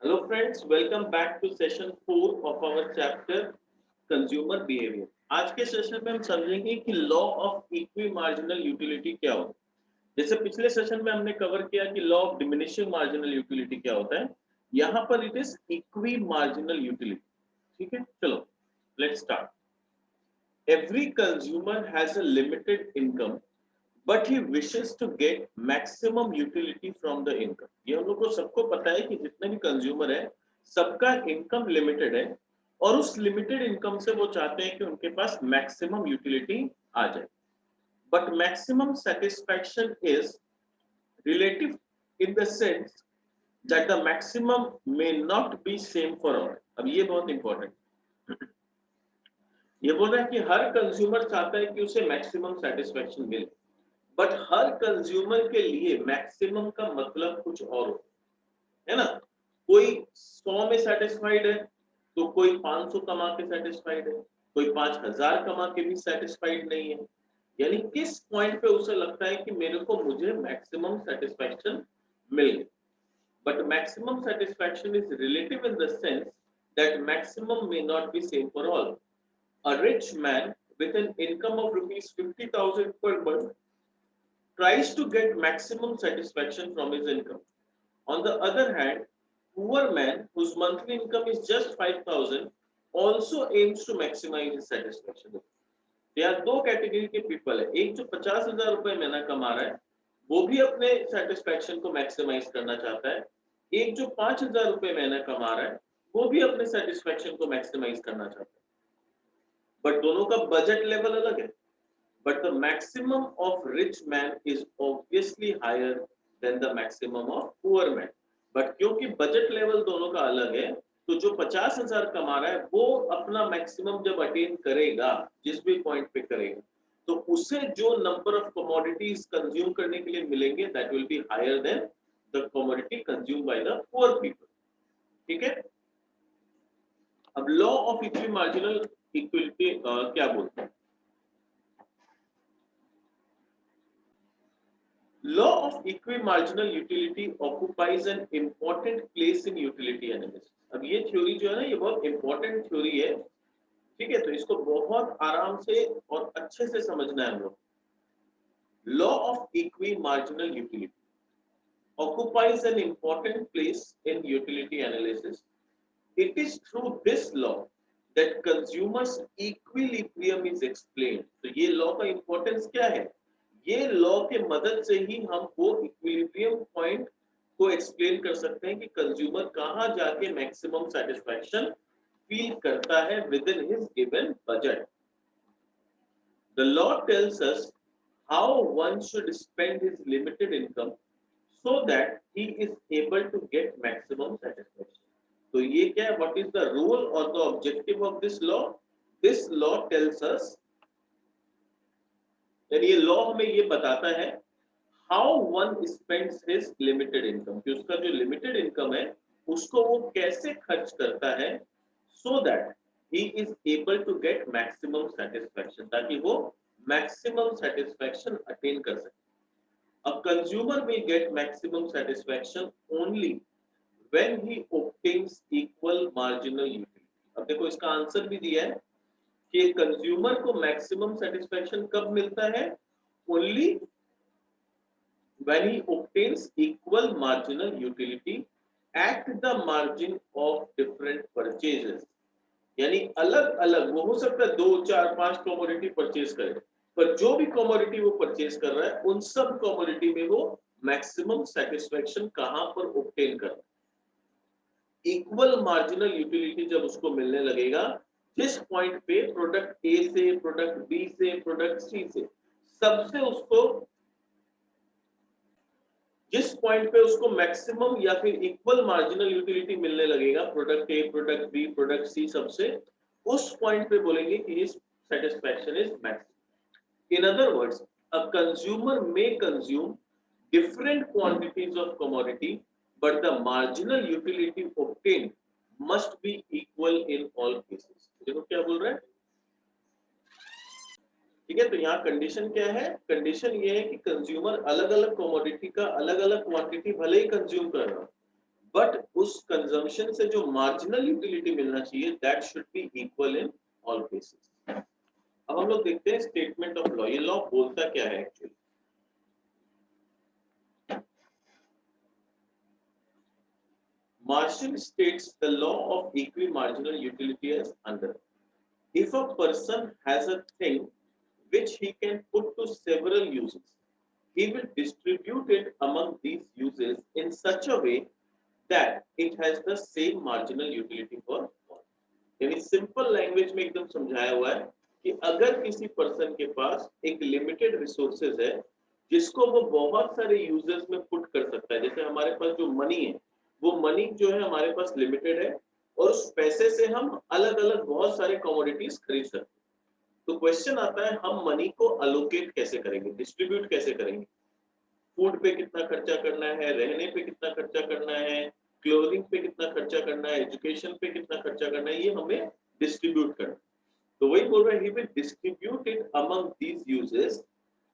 Hello friends, welcome back to session 4 of our chapter Consumer Behavior. आज के session में हम समझेंगे कि law of equi marginal utility क्या होता है। जैसे पिछले सेशन में हमने कवर किया कि law of diminishing marginal utility क्या होता है, यहाँ पर it is equi marginal utility. ठीक है, चलो let's start. Every consumer has a limited income but he wishes to get maximum utility from the income. ये हम लोग को सबको पता है कि जितने भी कंज्यूमर है सबका इनकम लिमिटेड है और उस लिमिटेड इनकम से वो चाहते हैं कि उनके पास मैक्सिमम यूटिलिटी आ जाए। But maximum satisfaction is relative in the sense that the maximum may not be same for all. अब ये बहुत इंपॉर्टेंट, ये बोल रहा है कि हर कंज्यूमर चाहता है कि उसे मैक्सिमम सेटिस्फैक्शन मिले, बट हर कंज्यूमर के लिए मैक्सिमम का मतलब कुछ और है ना। कोई 100 में सेटिस्फाइड है तो कोई 500 कमा के सेटिस्फाइड है, कोई 5000 कमा के भी सेटिस्फाइड नहीं है। यानी किस पॉइंट पे उसे लगता है कि मेरे को मुझे मैक्सिमम सेटिस्फैक्शन मिल गई। But maximum satisfaction is relative in the sense that maximum may not be same for all. A rich man with an income of rupees 50,000 per month tries to get maximum satisfaction from his income. On the other hand, poor man whose monthly income is just 5,000 also aims to maximize his satisfaction. यहाँ दो category के people है, एक जो 50,000 रुपए महीना कमा रहा है वो भी अपने सेटिस्फैक्शन को मैक्सिमाइज करना चाहता है, एक जो 5,000 रुपए महीना कमा रहा है वो भी अपने सेटिस्फैक्शन को मैक्सिमाइज करना चाहता है। बट दोनों का बजट लेवल अलग है। But the maximum of rich man is obviously higher than the maximum of poor man. But क्योंकि बजट लेवल दोनों का अलग है तो जो 50,000 कमा रहा है वो अपना मैक्सिमम जब अटेन करेगा, जिस भी पॉइंट पे करेगा, तो उसे जो नंबर ऑफ कमोडिटीज कंज्यूम करने के लिए मिलेंगे that will be higher than the commodity consume by the poor people. ठीक है, अब law of equi marginal equality क्या बोलते हैं? Law of equimarginal utility occupies an important place in utility analysis. अब ये थ्योरी जो है ना, ये बहुत इंपॉर्टेंट थ्योरी है। ठीक है, तो इसको बहुत आराम से और अच्छे से समझना है हम लोग। Law of equimarginal utility occupies an important place in utility analysis. It is through this law that consumers equilibrium is explained. तो ये लॉ का इंपॉर्टेंस क्या है? ये लॉ के मदद से ही हम वो इक्विलिब्रियम पॉइंट को एक्सप्लेन कर सकते हैं कि कंज्यूमर कहां जाके मैक्सिमम सेटिस्फैक्शन फील करता है with in his given budget. The law tells us how one should spend his limited income so that he is able to get maximum satisfaction. तो ये क्या है? What is the role or the objective of this law? This law tells us, यानी ये law हमें ये बताता है how one spends his limited income, कि उसका जो लिमिटेड इनकम है उसको वो कैसे खर्च करता है, so that he is able to get maximum satisfaction, ताकि वो मैक्सिमम सेटिस्फैक्शन अटेन कर सके। A consumer will get maximum satisfaction only when he obtains equal marginal utility. अब देखो इसका आंसर भी दिया है कि कंज्यूमर को मैक्सिमम सेटिस्फैक्शन कब मिलता है? Only when he obtains equal marginal utility at the margin of different purchases. यानी अलग अलग वो हो सकता है 2 4 5 कमोडिटी परचेज करे, पर जो भी कमोडिटी वो परचेज कर रहा है उन सब कमोडिटी में वो मैक्सिमम सेटिस्फैक्शन कहां पर ऑब्टेन कर रहा है। इक्वल मार्जिनल यूटिलिटी जब उसको मिलने लगेगा, जिस पॉइंट पे प्रोडक्ट ए से, प्रोडक्ट बी से, प्रोडक्ट सी से, सबसे उसको जिस पॉइंट पे उसको मैक्सिमम या फिर इक्वल मार्जिनल यूटिलिटी मिलने लगेगा, product A, product B, product C, सबसे उस पॉइंट पे बोलेंगे कि इस satisfaction is maximum. In other words, a consumer may consume different quantities of commodity, but the marginal utility obtained must be equal in all cases. देखो क्या बोल रहा है? ठीक है, तो यहाँ कंडीशन क्या है? कंडीशन ये है कि कंज्यूमर अलग अलग कमोडिटी का अलग अलग क्वांटिटी भले ही कंज्यूम कर रहा हो, बट उस कंजम्पशन से जो मार्जिनल यूटिलिटी मिलना चाहिए that should be equal in all cases. अब हम लोग देखते हैं स्टेटमेंट ऑफ लॉ। ये लॉ बोलता क्या है actually. Marshall states the law of equi-marginal utility as under: if a person has a thing which he can put to several uses, he will distribute it among these uses in such a way that it has the same marginal utility for all। यानी simple language में एकदम समझाया हुआ है कि अगर किसी person के पास एक लिमिटेड रिसोर्सेज है जिसको वो बहुत सारे यूजर्स में पुट कर सकता है, जैसे हमारे पास जो मनी है वो मनी जो है हमारे पास लिमिटेड है और उस पैसे से हम अलग अलग बहुत सारे कमोडिटीज खरीद सकते हैं। तो क्वेश्चन आता है हम मनी को अलोकेट कैसे करेंगे, डिस्ट्रीब्यूट कैसे करेंगे। फूड पे कितना खर्चा करना है, रहने पे कितना खर्चा करना है, क्लोथिंग पे कितना खर्चा करना है, एजुकेशन पे कितना खर्चा करना है, ये हमें डिस्ट्रीब्यूट करना। तो वही बोल रहा है, he will distribute it among these uses.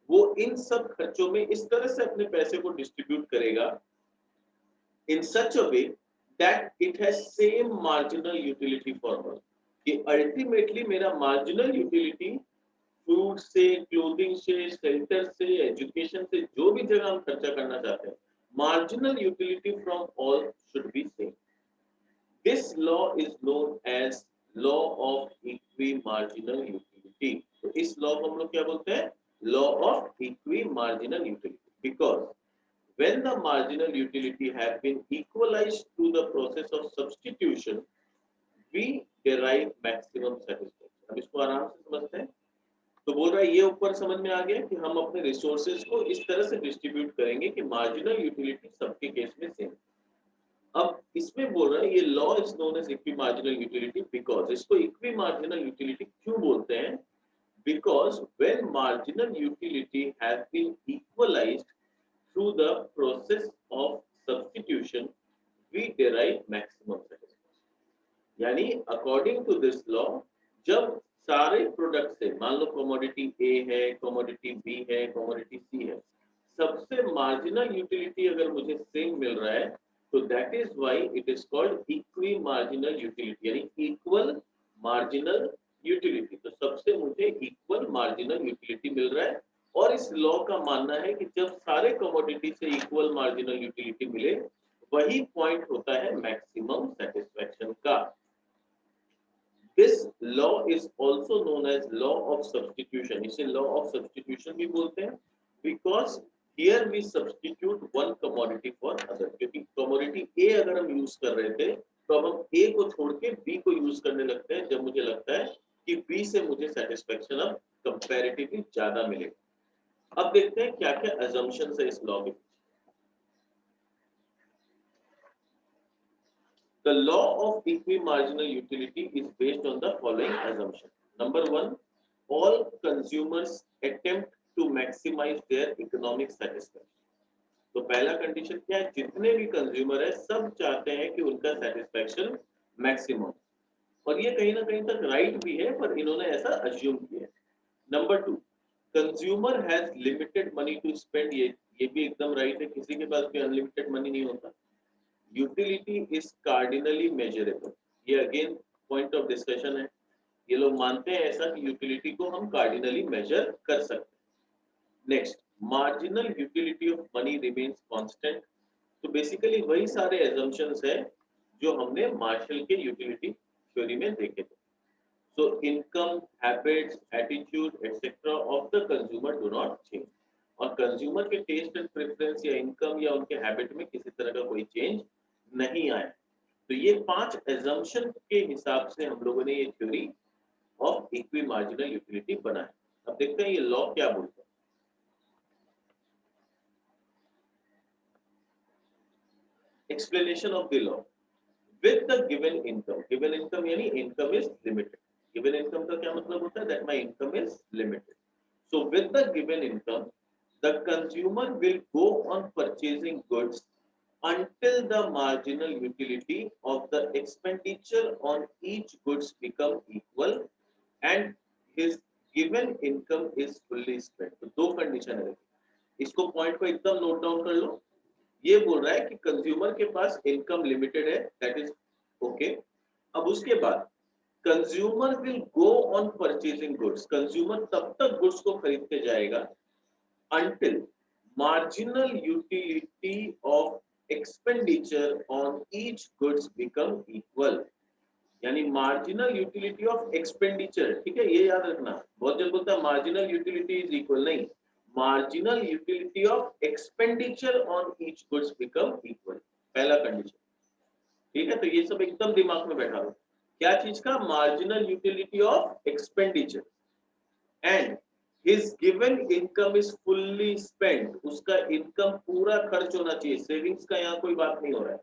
वो इन सब खर्चों में इस तरह से अपने पैसे को डिस्ट्रीब्यूट करेगा in such a way that it has same marginal utility for all। कि अल्टीमेटली मेरा मार्जिनल यूटिलिटी फूड से, क्लोथिंग से, शेल्टर से, एजुकेशन से, जो भी जगह हम खर्चा करना चाहते हैं, marginal utility from all should be same. This law is known as law of equi marginal utility. तो इस लॉ को हम लोग क्या बोलते हैं? Law of equi marginal utility. Because when the marginal utility have been equalized through the process of substitution, we derive maximum satisfaction। अब इसको आराम से समझते हैं। तो बोल रहा है ये ऊपर समझ में आ गया कि हम अपने रिसोर्सेज को इस तरह से डिस्ट्रीब्यूट करेंगे कि मार्जिनल यूटिलिटी सबके केस में सेम। अब इसमें बोल रहा है ये law is known as equi marginal utility because, इसको इक्वी मार्जिनल यूटिलिटी क्यों बोलते हैं? Because when marginal utility has been equalised through the process of substitution, we derive maximum satisfaction। यानी अकॉर्डिंग टू दिस लॉ, जब सारे product से, मान लो commodity ए है, कमोडिटी बी है, कमोडिटी सी है, सबसे मार्जिनल यूटिलिटी अगर मुझे सेम मिल रहा है तो that is why it is called equi marginal utility, यानी इक्वल मार्जिनल यूटिलिटी। तो सबसे मुझे इक्वल मार्जिनल यूटिलिटी मिल रहा है और इस लॉ का मानना है कि जब सारे कमोडिटी से इक्वल मार्जिनल यूटिलिटी मिले वही पॉइंट होता है मैक्सिमम सेटिस्फैक्शन का। This law is also known as law of substitution. इसे लॉ ऑफ सब्स्टिट्यूशन भी बोलते हैं because here we substitute one commodity for other. क्योंकि कमोडिटी ए अगर हम यूज कर रहे थे तो अब हम ए को छोड़ के बी को यूज करने लगते हैं जब मुझे लगता है कि बी से मुझे सेटिस्फैक्शन अब कंपैरेटिवली ज्यादा मिलेगा। अब देखते हैं क्या क्या assumptions है इस लॉ के। The law of equimarginal utility is based on the following assumption. Number one, all consumers attempt to maximize their economic satisfaction। तो पहला कंडीशन क्या है? जितने भी कंज्यूमर है सब चाहते हैं कि उनका सेटिस्फैक्शन मैक्सिमम, और ये कहीं ना कहीं तक राइट भी है पर इन्होंने ऐसा अज्यूम किया है। Number two, consumer has limited money to spend. ये भी एकदम राइट है, किसी के पास भी अनलिमिटेड मनी नहीं होता। Utility is cardinally measurable. ये अगेन पॉइंट ऑफ डिस्कशन है। ये लोग मानते हैं ऐसा कि यूटिलिटी को हम कार्डिनली मेजर कर सकते हैं। Next, marginal utility of money remains constant. तो बेसिकली वही सारे एजम्पशंस है जो हमने मार्शल के यूटिलिटी थ्योरी में देखे थे। So income, habits, attitude, etc. of the consumer do not change। और कंज्यूमर के टेस्ट एंड प्रेफरेंस या इनकम या उनके हैबिट में किसी तरह का कोई चेंज नहीं आया। तो ये 5 एजम्पशन के हिसाब से हम लोगों ने ये theory of equi marginal utility बनाया। अब देखते हैं ये लॉ क्या बोलता है। Explanation of the law. With the given income यानी income is limited. Given income का क्या मतलब होता है? That my income is limited. So with the given income the consumer will go on purchasing goods until the marginal utility of the expenditure on each goods become equal and his given income is fully spent। तो दो condition है, इसको point को एकदम note down कर लो। ये बोल रहा है कि कंज्यूमर के पास इनकम लिमिटेड है, दैट इज ओके। अब उसके बाद consumer will go on purchasing goods, consumer तब तक गुड्स को खरीदते जाएगा until marginal utility of expenditure on each goods become equal। यानी मार्जिनल यूटिलिटी ऑफ एक्सपेंडिचर, ठीक है, ये याद रखना। बहुत जल्द बोलता है मार्जिनल यूटिलिटी इज इक्वल, नहीं, marginal utility of expenditure on each goods become equal, पहला कंडीशन। ठीक है, तो ये सब एकदम दिमाग में बैठा लो, क्या चीज का, marginal utility of expenditure and his given income is fully spent, उसका इनकम पूरा खर्च होना चाहिए, सेविंग्स का यहाँ कोई बात नहीं हो रहा है,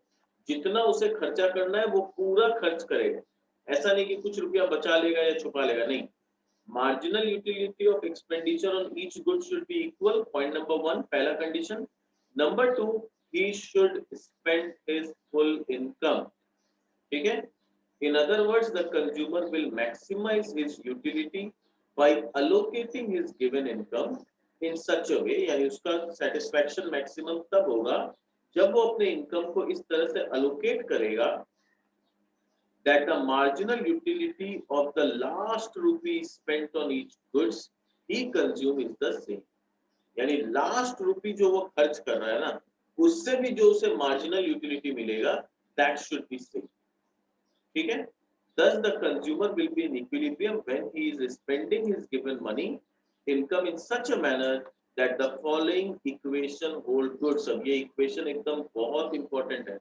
जितना उसे खर्चा करना है वो पूरा खर्च करेगा, ऐसा नहीं कि कुछ रुपया बचा लेगा या छुपा लेगा, नहीं। Marginal utility of expenditure on each good should be equal, point number 1, पहला condition. Number 2, he should spend his full income, ठीक है। In other words, the consumer will maximize his utility by allocating his given income in such a way, यानी उसका satisfaction maximum तब होगा जब वो अपने इनकम को इस तरह से allocate करेगा that the marginal utility of the last rupee spent on each goods he consume is the same। यानी लास्ट रुपी जो वो खर्च कर रहा है ना, उससे भी जो उसे मार्जिनल यूटिलिटी मिलेगा that should be same, ठीक है। Thus, the consumer will be in equilibrium when he is spending his given money income in such a manner that the following equation hold good। सब ये equation एकदम बहुत important है,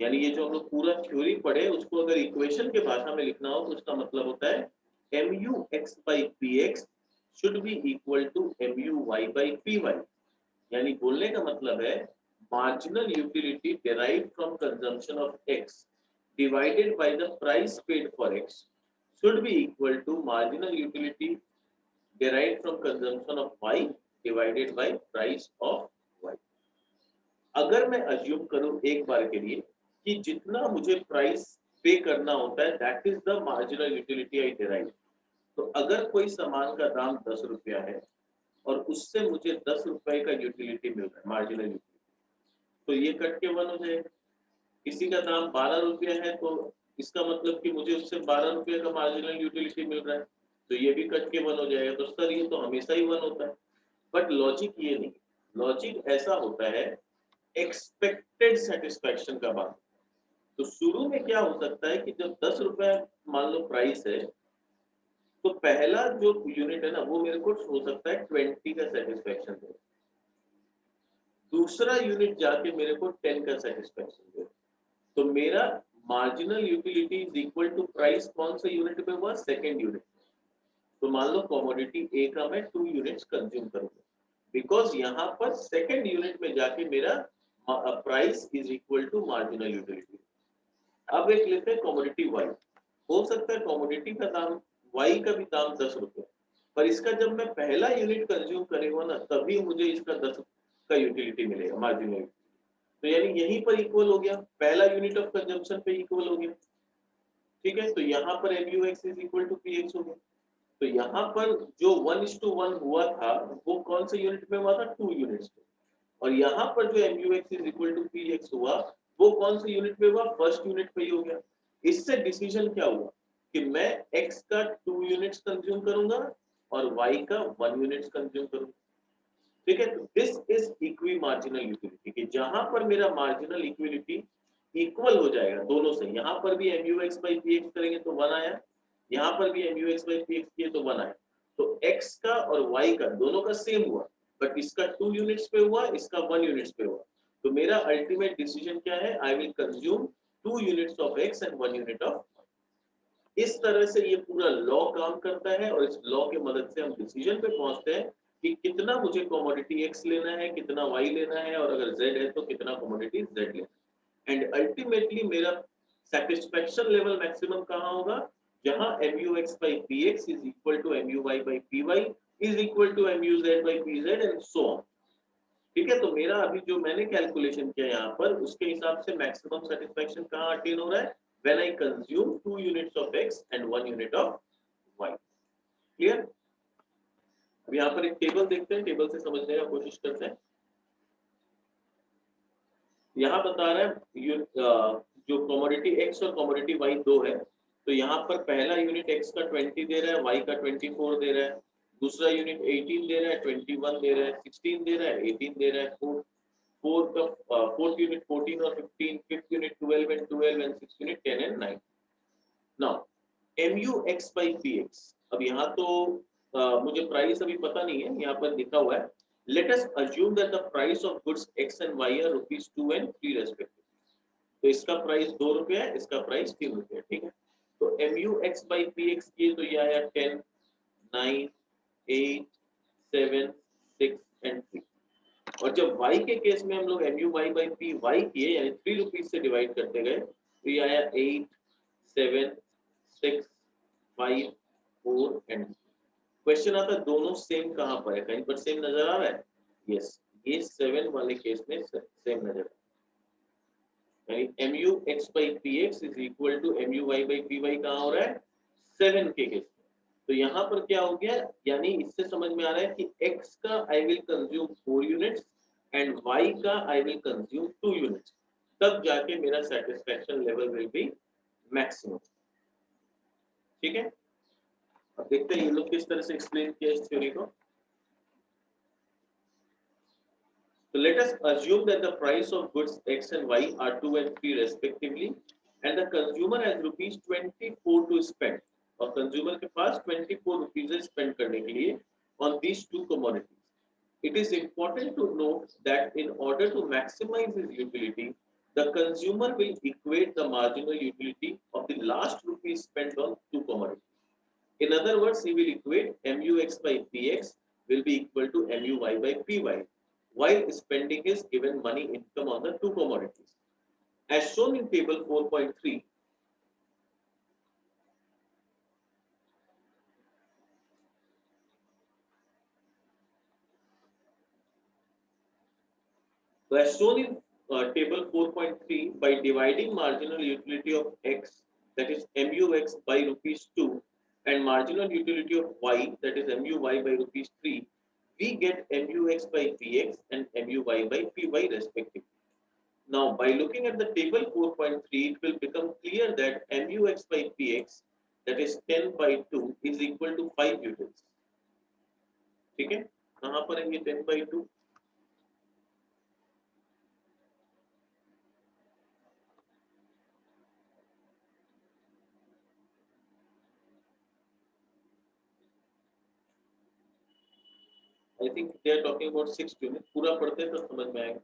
यानी ये जो हम लोग पूरा थ्योरी पढ़े उसको अगर इक्वेशन के भाषा में लिखना हो तो उसका मतलब होता है MUX by PX should be equal to MUY by PY। यानी बोलने का मतलब है marginal utility derived from consumption of X divided by the price paid for X should be equal to marginal utility derived from consumption of Y divided by price of Y। अगर मैं assume करूं एक बार के लिए कि जितना मुझे price पे करना होता है that is the marginal utility I derive, तो अगर कोई सामान का दाम 10 रुपया है और उससे मुझे 10 रुपए का यूटिलिटी मिल रहा है, मार्जिनल यूटिलिटी, तो ये कट के 1 हो जाएगा। किसी का दाम 12 रुपया है तो इसका मतलब कि मुझे उससे 12 रुपये का मार्जिनल यूटिलिटी मिल रहा है, तो ये भी कट के 1 हो जाएगा। तो सर ये तो हमेशा ही 1 होता है, बट लॉजिक ये नहीं, लॉजिक ऐसा होता है एक्सपेक्टेड सेटिस्फैक्शन का बात। तो शुरू में क्या हो सकता है कि जब 10 रुपए मान लो प्राइस है, तो पहला जो यूनिट है ना वो मेरे को हो सकता है 20 का सेटिस्फैक्शन दे, दूसरा यूनिट जाके मेरे को 10 का सेटिस्फैक्शन दे, तो मेरा marginal utility is equal to price कौन सा यूनिट में हुआ, सेकंड यूनिट। तो मान लो कमोडिटी ए का मैं 2 यूनिट्स कंज्यूम करूंगा, बिकॉज यहाँ पर सेकंड यूनिट में जाके मेरा price is equal to marginal utility. अब एक लेते हैं कमोडिटी वाई, हो सकता है कमोडिटी का दाम वाई का भी दाम 10 रुपये, पर इसका जब मैं पहला यूनिट कंज्यूम करेगा ना तभी मुझे इसका 10 का यूटिलिटी मिलेगा, मार्जिनल। तो यानी यहीं पर इक्वल हो गया, पहला यूनिट ऑफ कंजम्पशन पे इक्वल हो गया, ठीक है। तो यहाँ पर MUX is equal to PX हो गया। तो यहाँ पर जो 1:1 हुआ था वो कौन से यूनिट में हुआ था, 2 यूनिट्स पे, और यहाँ पर जो MUX is equal to PX हुआ वो कौन से यूनिट पे हुआ, फर्स्ट यूनिट पे ही हो गया। इससे डिसीजन क्या हुआ कि मैं X का 2 यूनिट्स कंज्यूम करूंगा और Y का 1 यूनिट्स कंज्यूम करूंगा, ठीक है। तो this is equi marginal utility, कि जहां पर मेरा मार्जिनल इक्विलिटी इक्वल हो जाएगा दोनों से, यहाँ पर भी MUX by PX करेंगे तो 1 आया, यहाँ पर भी MUX by PX किए तो 1 आया। तो X का और Y का दोनों का सेम हुआ, बट इसका 2 यूनिट्स पे हुआ, इसका 1 यूनिट्स पे हुआ। तो मेरा अल्टीमेट डिसीजन क्या है, I will consume 2 units of X and 1 unit of. इस तरह से ये पूरा लॉ काम करता है और इस लॉ की मदद से हम डिसीजन पे पहुंचते हैं कि कितना मुझे कमोडिटी X लेना है, कितना Y लेना है, और अगर Z है तो कितना कमोडिटी Z लेना है। एंड अल्टीमेटली मेरा सेटिस्फैक्शन लेवल मैक्सिमम कहाँ होगा, जहां MUX by PX is equal to MUY by PY is equal to MUZ by PZ and so on, ठीक है। तो मेरा अभी जो मैंने कैलकुलेशन किया यहाँ पर उसके हिसाब से मैक्सिमम सेटिस्फैक्शन कहाँ अटेन हो रहा है, when I consume 2 units of X and 1 unit of Y। Clear. अब यहाँ पर एक टेबल देखते हैं, टेबल से समझने का कोशिश करते हैं। यहाँ बता रहा है जो कमोडिटी एक्स और कमोडिटी वाई दो है, तो यहाँ पर पहला यूनिट एक्स का 20 दे रहा है, वाई का 24 दे रहा है, दूसरा यूनिट 18 दे रहा है, 21 दे रहा है, 16 दे रहा है, 18 दे रहा है, फोर्थ यूनिट 14 और 15, fifth unit 12 and 12 and six unit 10 and 9। Now mu x by px, अब यहाँ तो मुझे प्राइस अभी पता नहीं है, यहाँ पर लिखा हुआ है let us assume that the price of goods x and y are rupees 2 and 3 respectively। तो इसका प्राइस 2 रुपया है, इसका प्राइस 3 रुपया है, ठीक है। तो mu x by px की तो ये आया 10, 9, 8, 7, 6 and 3। और जब y के केस में हम लोग mu y by p y किए यानी 3 रुपीज से डिवाइड करते गए तो ये आया 8, 7, 6, 5, 4 एंड। क्वेश्चन आता है दोनों सेम कहाँ पर है, कहीं पर सेम नजर आ रहा है? यस, ये 7 वाले केस में सेम नजर आ रहा है, यानी mu x by px is equal to mu y by py कहाँ हो रहा है? 7 के केस में। तो यहाँ पर क्या हो गया, यानी इससे समझ में आ रहा है कि x का I will consume 4 units and y का I will consume 2 units, तब जाके मेरा satisfaction level will be maximum। ठीक है, अब देखते हैं ये लोग किस तरह से एक्सप्लेन किया इस थ्योरी को। So let us assume that the price of goods X and Y are 2 and 3 respectively, and the consumer has rupees 24 to spend, और consumer के पास 24 rupees है spend करने के लिए on these two commodities. It is important to note that in order to maximize his utility, the consumer will equate the marginal utility of the last rupees spent on two commodities. In other words, he will equate mu x by px will be equal to mu y by py while spending his given money income on the two commodities. As shown in table 4.3, so as shown in table 4.3, by dividing marginal utility of x, that is mu x by rupees 2, and marginal utility of y, that is mu y by rupees 3, we get mu x by px and mu y by py respectively. Now, by looking at the table 4.3, it will become clear that mu x by px, that is 10 by 2, is equal to 5 utils. ठीक है, कहाँ पर है ये 10 by 2? I think they are talking about 6 units. पूरा पढ़ते तो समझ में आएगा।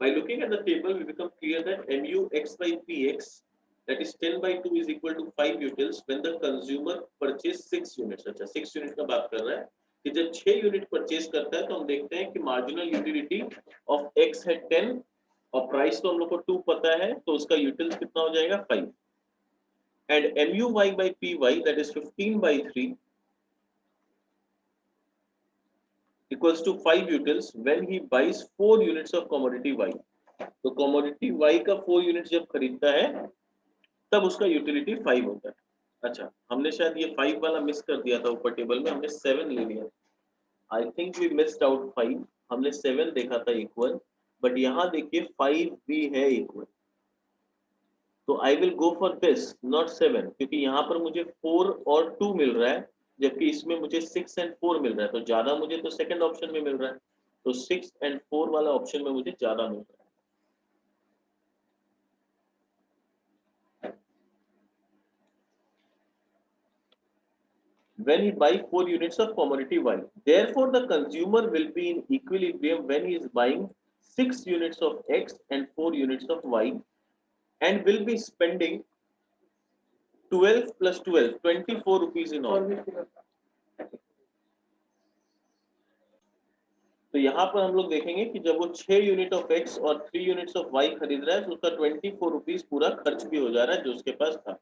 By looking at the table, we become clear that mu x by px, that is 10 by 2, is equal to 5 utils when the consumer purchase 6 units. अच्छा, 6 unit का बात कर रहा है कि जब 6 यूनिट परचेज करता है तो हम देखते हैं कि मार्जिनल यूटिलिटी ऑफ x है 10 और प्राइस तो हम लोग को 2 पता है, तो उसका यूटिल्स कितना हो जाएगा 5, and mu y by py, that is 15 by 3, equals to 5 utils when he buys 4 units of commodity y। तो commodity y का 4 यूनिट जब खरीदता है तब उसका यूटिलिटी 5 होता है। अच्छा, हमने शायद ये 5 वाला मिस कर दिया था, ऊपर टेबल में हमने 7 ले लिया। I think we missed out 5, हमने 7 देखा था इक्वल, बट यहाँ देखिए 5 भी है इक्वल, तो I will go for this not 7, क्योंकि यहाँ पर मुझे 4 और 2 मिल रहा है जबकि इसमें मुझे 6 एंड 4 मिल रहा है, तो ज्यादा मुझे तो सेकंड ऑप्शन में मिल रहा है, तो 6 एंड 4 वाला ऑप्शन में मुझे ज्यादा मिल रहा है। When he buy 4 units of commodity Y, therefore the consumer will be in equilibrium when he is buying 6 units of X and 4 units of Y, and will be spending 12 plus 12, 24 rupees in all। तो यहाँ पर हम लोग देखेंगे कि जब वो 6 unit of X और 3 यूनिट्स ऑफ Y खरीद रहा है तो उसका 24 रुपीज पूरा खर्च भी हो जा रहा है जो उसके पास था।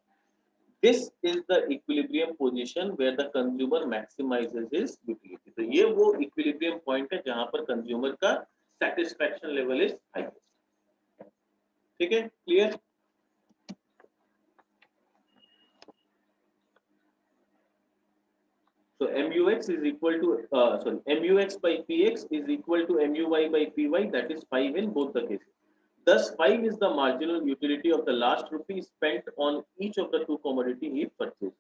This is the equilibrium position where the consumer maximizes his utility। तो ये वो equilibrium point है जहां पर consumer का satisfaction level is highest। ठीक है, clear? So MUX is equal to MUX by PX is equal to MUY by PY, that is 5 in both the cases. Thus 5 is the marginal utility of the last rupee spent on each of the two commodity he purchases.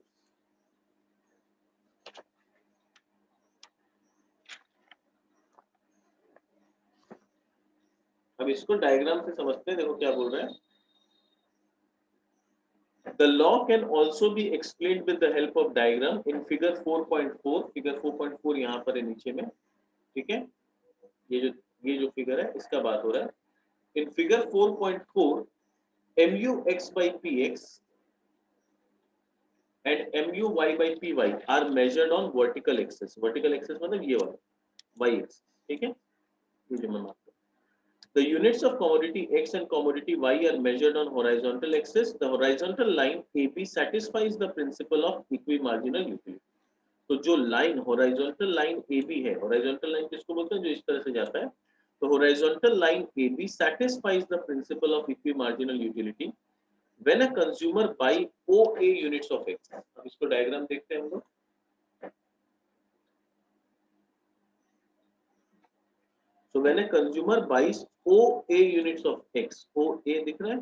अब इसको diagram से समझते हैं, देखो क्या बोल रहे हैं. The law can also be explained with the help of diagram in figure 4.4. Figure 4.4 यहाँ पर है नीचे में, ठीक है. ये जो फिगर है इसका बात हो रहा है. In figure 4.4, MUX by PX and MUY by PY are measured on vertical axis. Vertical axis मतलब ये वाला Y axis, ठीक है. ये जो मैं मानता हूँ. The units of commodity X and commodity Y are measured on horizontal axis. The horizontal line AB satisfies the principle of equimarginal utility. तो जो लाइन horizontal line AB है, horizontal line किसको बोलते हैं, जो इस तरह से जाता है, तो horizontal line AB satisfies the principle of equimarginal utility when a consumer buy OA units of X. अब इसको डायग्राम देखते हैं हम लोग. So when a consumer buys OA units of X, OA दिख रहा है,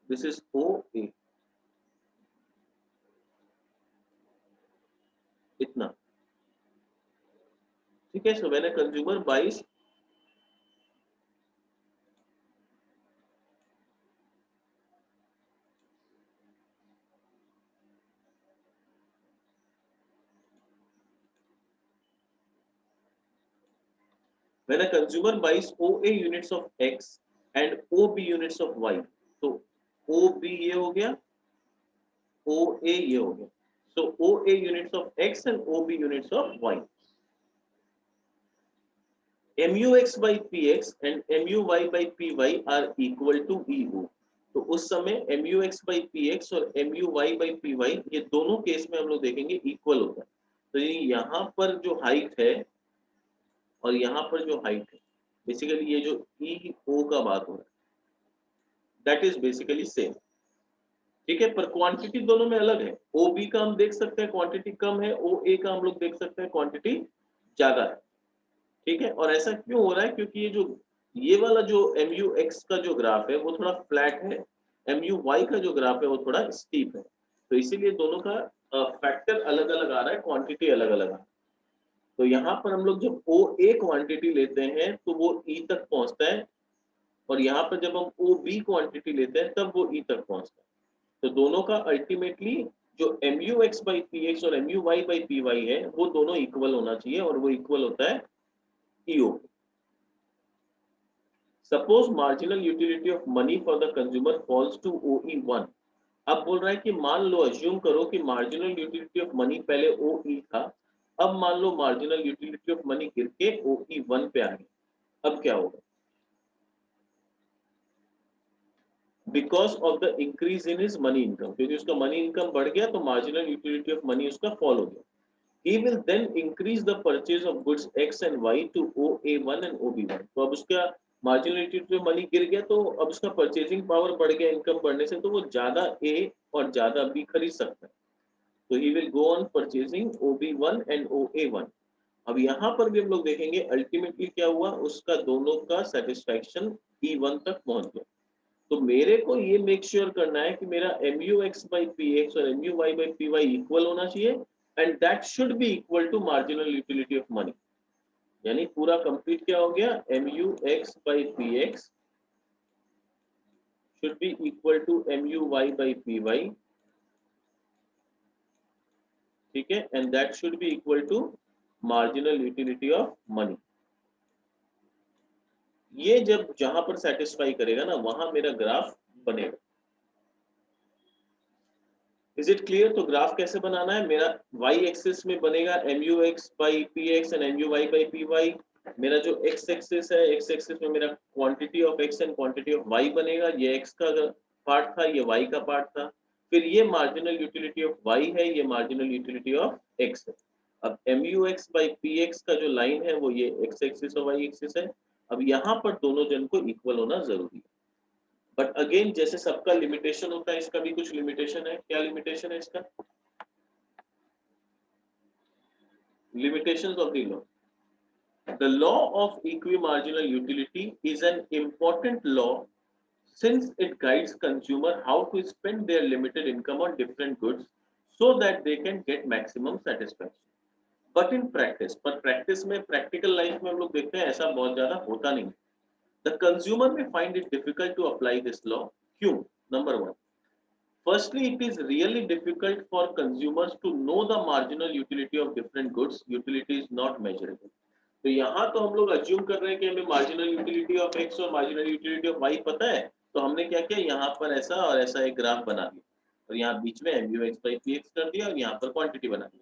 this is OA, इतना, ठीक है. So when a consumer buys OA units of X and OB units of Y, तो OB ये हो गया, OA ये हो गया. So OA units of X and OB units of Y. MUX by PX and MUY by PY are equal to EO. तो उस समय MUX by PX और MUY by PY ये दोनों केस में हम लोग देखेंगे इक्वल होता है. तो यहाँ पर जो हाइट है और यहाँ पर जो हाइट है, बेसिकली ये जो EO का बात हो रहा है, दैट इज बेसिकली सेम, ठीक है. पर क्वांटिटी दोनों में अलग है. OB का हम देख सकते हैं क्वांटिटी कम है, OA का हम लोग देख सकते हैं क्वांटिटी ज्यादा है, ठीक है. और ऐसा क्यों हो रहा है, क्योंकि ये वाला जो MUX का जो ग्राफ है वो थोड़ा फ्लैट है, MUY का जो ग्राफ है वो थोड़ा स्टीप है. तो इसीलिए दोनों का फैक्टर अलग अलग आ रहा है, क्वांटिटी अलग अलग आ रहा है. तो यहाँ पर हम लोग जब OA क्वांटिटी लेते हैं तो वो E तक पहुंचता है, और यहाँ पर जब हम OB क्वांटिटी लेते हैं तब वो E तक पहुंचता है. तो दोनों का अल्टीमेटली जो MUX by PX और MUY by PY है वो दोनों इक्वल होना चाहिए, और वो इक्वल होता है EO. Suppose marginal utility of money for the consumer falls to OE1. अब बोल रहा है कि मान लो, अज्यूम करो कि मार्जिनल यूटिलिटी ऑफ मनी पहले OE था, अब मान लो मार्जिनल यूटिलिटी ऑफ मनी गिर के OE1 पे आ गई. अब क्या होगा? Because of the increase in his money income, क्योंकि उसका मनी इनकम बढ़ गया तो मार्जिनल यूटिलिटी ऑफ मनी उसका फॉल हो गया. He will then increase the purchase of goods X and Y to OA1 and OB1. तो अब उसका मार्जिनल यूटिलिटी ऑफ मनी गिर गया, तो अब उसका परचेजिंग पावर बढ़ गया इनकम बढ़ने से, तो वो ज्यादा A और ज्यादा B खरीद सकता है. तो he will go on purchasing OB1 and OA1. अब यहाँ पर भी हम लोग देखेंगे अल्टीमेटली क्या हुआ, उसका दोनों का सेटिस्फैक्शन E1 तक पहुंच गया. तो मेरे को ये मेक श्योर करना है कि मेरा MUX by PX और MUY by PY इक्वल होना चाहिए, and that should be equal to marginal utility of money. यानी पूरा कंप्लीट क्या हो गया, MUX by PX should be equal to MUY by PY, ठीक है, and that should be equal to marginal utility of money. ये जब जहां पर सेटिस्फाई करेगा ना, वहां मेरा ग्राफ बनेगा. Is it clear? तो ग्राफ कैसे बनाना है, मेरा y एक्सिस में बनेगा MUX by PX and MUY by PY. मेरा जो x एक्सिस है, x एक्सिस में मेरा quantity of x and quantity of y बनेगा. ये x का पार्ट था, ये y का पार्ट था. फिर ये मार्जिनल यूटिलिटी ऑफ y है, ये मार्जिनल यूटिलिटी ऑफ x है. अब MUX by PX का जो लाइन है वो ये x एक्सिस और y एक्सिस है. अब यहाँ पर दोनों जन को इक्वल होना जरूरी है. बट अगेन जैसे सबका लिमिटेशन होता है, इसका भी कुछ लिमिटेशन है. क्या लिमिटेशन है इसका? limitations of the law. The law of equimarginal utility is an important law since it guides consumer how to spend their limited income on different goods so that they can get maximum satisfaction. But in practice, पर practice में practical life में हम लोग देखते हैं ऐसा बहुत ज्यादा होता नहीं. The consumer may find it difficult to apply this law. क्यों? Number one. Firstly, it is really difficult for consumers to know the marginal utility of different goods. Utility is not measurable. तो यहाँ तो हम लोग assume कर रहे हैं कि हमें मार्जिनल यूटिलिटी ऑफ एक्स और मार्जिनल यूटिलिटी ऑफ वाई पता है, तो हमने क्या किया, यहाँ पर ऐसा और ऐसा एक ग्राफ बना दिया और यहाँ बीच में M U X by P X कर दिया और यहाँ पर क्वांटिटी बना दिया.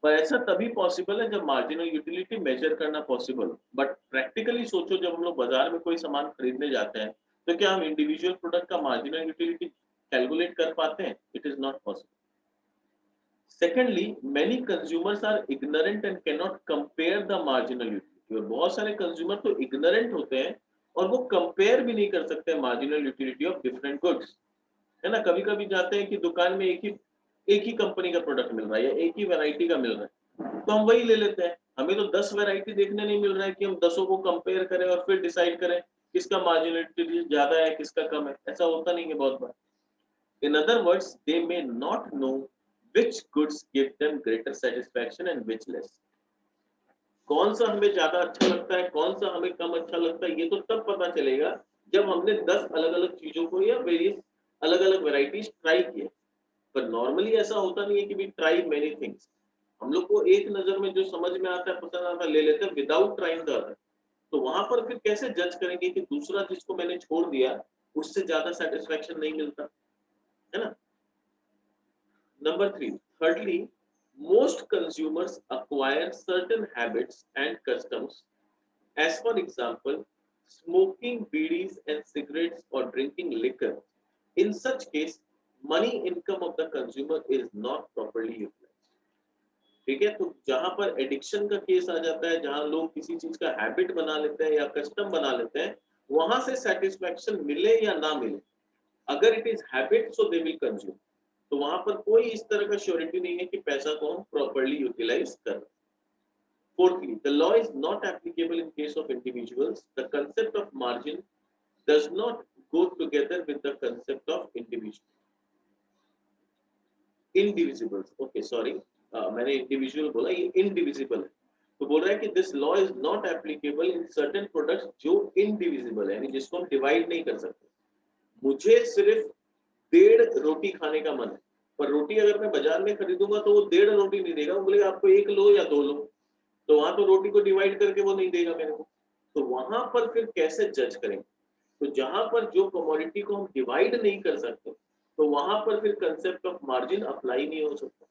पर ऐसा तभी पॉसिबल है जब मार्जिनल यूटिलिटी मेजर करना पॉसिबल हो. बट प्रैक्टिकली सोचो, जब हम लोग बाजार में कोई सामान खरीदने जाते हैं तो क्या हम इंडिविजुअल प्रोडक्ट का मार्जिनल यूटिलिटी कैलकुलेट कर पाते हैं? It is not possible. Secondly, many consumers are ignorant and cannot compare the marginal utility. और बहुत सारे कंज्यूमर तो इग्नोरेंट होते हैं और वो कंपेयर भी नहीं कर सकते marginal utility of different goods. है ना, कभी कभी जाते हैं कि दुकान में एक ही कंपनी का प्रोडक्ट मिल रहा है या एक ही वैरायटी का मिल रहा है, तो हम वही ले लेते हैं. हमें तो 10 वैरायटी देखने नहीं मिल रहा है कि हम 10 को कंपेयर करें और फिर डिसाइड करें किसका मार्जिनल यूटिलिटी ज्यादा है किसका कम है. ऐसा होता नहीं है बहुत बार. In other words, they may not know which goods give them greater satisfaction and which less. कौन सा हमें ज्यादा अच्छा लगता है, कौन सा हमें कम अच्छा लगता है, ये तो तब पता चलेगा जब हमने 10 अलग-अलग चीजों को या वेरियस अलग-अलग वैरायटीज ट्राई किए. पर नॉर्मली ऐसा होता नहीं है कि वी ट्राई मेनी थिंग्स. हम लोग को एक नजर में जो समझ में आता है, पसंद आता है, ले लेते हैं विदाउट ट्राइंग द अदर. तो वहां पर फिर कैसे जज करेंगे कि दूसरा जिसको मैंने छोड़ दिया उससे ज्यादा सेटिस्फेक्शन नहीं मिलता, है ना. Number 3. Thirdly, most consumers acquire certain habits and customs, as for example, smoking bidis and cigarettes or drinking liquor. In such case, money income of the consumer is not properly utilized. ठीक है, तो जहां पर addiction का case आ जाता है, जहां लोग किसी चीज का हैबिट बना लेते हैं या कस्टम बना लेते हैं, वहां से सेटिस्फेक्शन मिले या ना मिले, अगर it is habit so they will consume. तो वहां पर कोई इस तरह का श्योरिटी नहीं है कि पैसा को हम प्रॉपर्ली यूटिलाइज कर. Fourthly, the law is not applicable in case of individuals. The concept of margin does not go together with the concept of indivisibles. Okay, sorry, मैंने इंडिविजुअल बोला, ये इनडिविजिबल है. तो बोल रहा है कि this law is not applicable in certain products जो इनडिविजिबल है, यानी जिसको हम डिवाइड नहीं कर सकते. मुझे सिर्फ 1.5 रोटी खाने का मन है, पर रोटी अगर मैं बाजार में खरीदूंगा तो वो 1.5 रोटी नहीं देगा, वो बोलेगा आपको 1 लो या 2 लो. तो वहां तो रोटी को डिवाइड करके वो नहीं देगा मेरे को. तो वहां पर फिर कैसे जज करेंगे? तो जहां पर जो कमोडिटी को हम डिवाइड नहीं कर सकते, तो वहां पर फिर कंसेप्ट ऑफ मार्जिन अप्लाई नहीं हो सकता.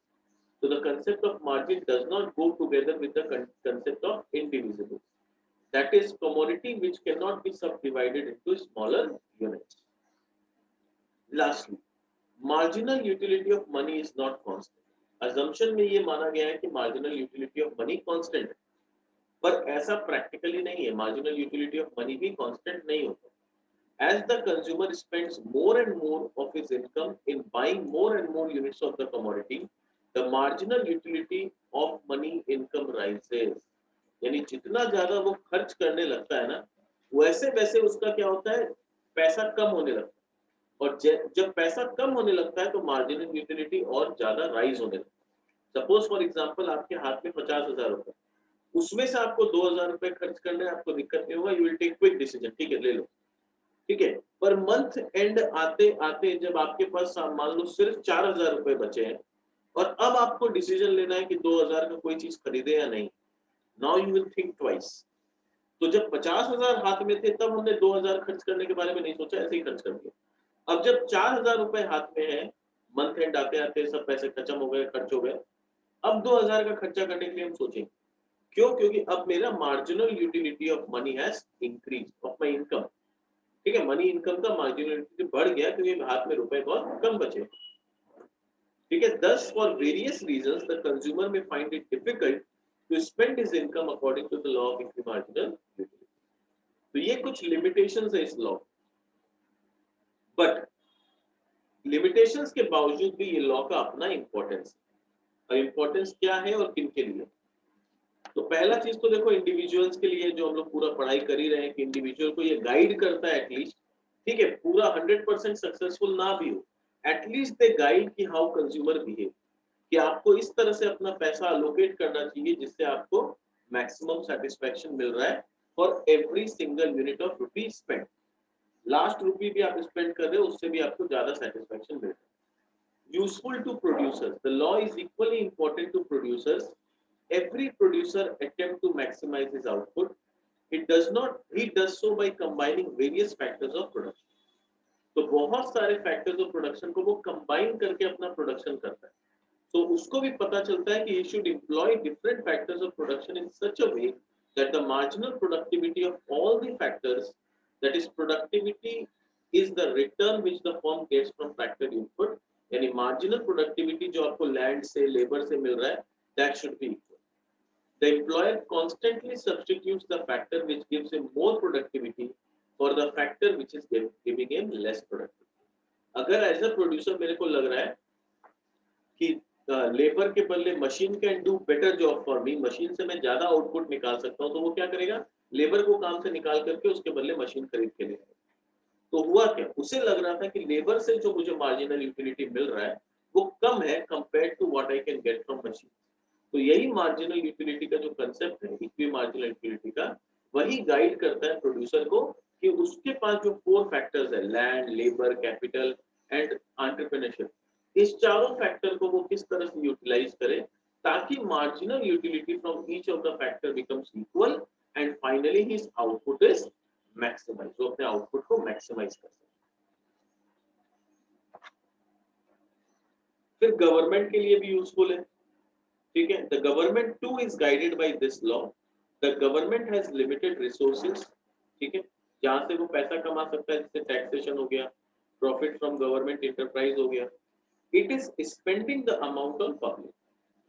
तो the concept of margin does not go together with the concept of indivisible, that is commodity which can not be subdivided into smaller units. Lastly, marginal utility of money is not constant. Assumption में ये माना गया है कि marginal utility of money constant है, पर ऐसा practically नहीं है. Marginal utility of money भी constant नहीं होता. As the consumer spends more and more of his income in buying more and more units of the commodity, the marginal utility of money income rises. यानी जितना ज्यादा वो खर्च करने लगता है ना, वैसे वैसे उसका क्या होता है, पैसा कम होने लगता है. और जब पैसा कम होने लगता है तो मार्जिनल यूटिलिटी और ज्यादा राइज होने लगता है. सपोज फॉर एग्जांपल आपके हाथ में 50,000 रुपए, उसमें से आपको 2,000 रुपए खर्च करना है, आपको दिक्कत नहीं होगा, you will take quick decision, ठीक है ले लो, ठीक है. पर मंथ एंड आते आते जब आपके पास मान लो सिर्फ 4,000 रुपए बचे हैं और अब आपको डिसीजन लेना है कि 2,000 का कोई चीज खरीदे या नहीं, now you will think twice. तो जब 50,000 हाथ में थे तब हमने 2,000 खर्च करने के बारे में नहीं सोचा, ऐसे ही खर्च कर दिया. अब जब 4,000 रुपए हाथ में है, मंथ एंड आते आते सब पैसे खत्म हो गए, खर्च हो गए, अब 2,000 का खर्चा करने के लिए हम सोचेंगे. क्यों? क्योंकि अब मेरा marginal utility of money has increase of my income. ठीक है, मनी इनकम का मार्जिनल यूटिलिटी बढ़ गया क्योंकि हाथ में रुपए बहुत कम बचे. ठीक है, thus for various reasons the consumer may find it difficult to spend his income according to the law of equimarginal utility. तो ये कुछ लिमिटेशंस है इस लॉ, बट लिमिटेशंस के बावजूद भी ये लॉ का अपना इंपॉर्टेंस है. और इंपॉर्टेंस क्या है और किन के लिए? तो पहला चीज तो देखो इंडिविजुअल्स के लिए जो हम लोग पूरा पढ़ाई कर ही रहे हैं कि इंडिविजुअल को ये गाइड करता है एटलीस्ट, ठीक है, पूरा 100% सक्सेसफुल ना भी हो, एटलीस्ट दे गाइड कि हाउ कंज्यूमर बिहेव, कि आपको इस तरह से अपना पैसा अलोकेट करना चाहिए जिससे आपको मैक्सिमम सेटिस्फेक्शन मिल रहा है for every single unit of rupee spend. Last rupee भी आप स्पेंड कर रहे हो उससे भी आपको ज्यादा सेटिस्फेक्शन मिल रहा है। Useful to producers. The law is equally important to producers. Every producer attempt to maximize his output. It does not. He does so by combining various factors of production. तो बहुत सारे फैक्टर्स ऑफ प्रोडक्शन को वो combine करके अपना production करता है। तो उसको भी पता चलता है कि he should employ different factors of production in such a way that the marginal productivity of all the factors, that is productivity is the return which the firm gets from factor input, यानी marginal productivity जो आपको land से labour से मिल रहा है that should be equal. The employer constantly substitutes the factor which gives him more productivity for the factor which is giving him less productivity. अगर as a producer मेरे को लग रहा है कि लेबर के बदले machine can do better job for me, machine से मैं ज्यादा आउटपुट निकाल सकता हूं, तो वो क्या करेगा, लेबर को काम से निकाल करके उसके बदले मशीन खरीद के ले। तो हुआ क्या, उसे लग रहा था कि लेबर से जो मुझे मार्जिनल यूटिलिटी मिल रहा है वो कम है compared to what I can get from machine. तो यही मार्जिनल यूटिलिटी का जो कंसेप्ट है, इक्वी मार्जिनल यूटिलिटी का, वही गाइड करता है प्रोड्यूसर को कि उसके पास जो 4 फैक्टर्स है, land, labour, capital and entrepreneurship, इस चारों फैक्टर को वो किस तरह से यूटिलाइज करे ताकि marginal utility from each of the factor becomes equal and finally his output is maximise, वो अपने आउटपुट को मैक्सिमाइज कर सकते। फिर गवर्नमेंट के लिए भी यूजफुल है, ठीक है। The government two is guided by this law. The government has limited resources, ठीक है, जहां से वो पैसा कमा सकता है, जैसे टैक्सेशन हो गया, प्रॉफिट फ्रॉम गवर्नमेंट इंटरप्राइज हो गया। It is spending the amount on public.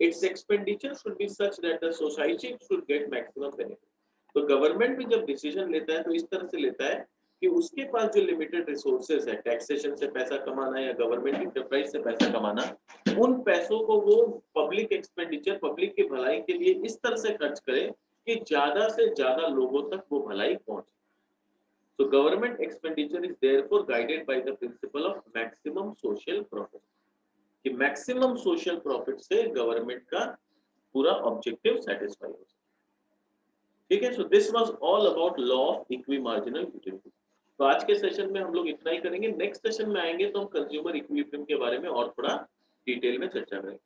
It's expenditure should be such that the society should get maximum benefit. तो गवर्नमेंट भी जब डिसीजन लेता है तो इस तरह से लेता है कि उसके पास जो लिमिटेड रिसोर्सेज है, टैक्सेशन से पैसा कमाना या गवर्नमेंट इंटरप्राइज से पैसा कमाना, उन पैसों को वो पब्लिक एक्सपेंडिचर, पब्लिक की भलाई के लिए इस तरह से खर्च करे कि ज्यादा से ज्यादा लोगों तक वो भलाई पहुंचे। So government expenditure is therefore guided by the principle of maximum social profit, कि मैक्सिमम सोशल प्रॉफिट से गवर्नमेंट का पूरा ऑब्जेक्टिव सेटिस्फाई हो जाए, ठीक है। So this was all about law of equi marginal utility. तो आज के सेशन में हम लोग इतना ही करेंगे। नेक्स्ट सेशन में आएंगे तो हम कंज्यूमर इक्विलिब्रियम के बारे में और थोड़ा डिटेल में चर्चा करेंगे।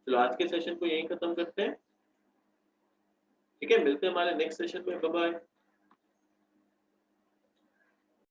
चलो आज के सेशन को यहीं खत्म करते हैं, ठीक है। मिलते हैं हमारे नेक्स्ट सेशन में। Bye bye.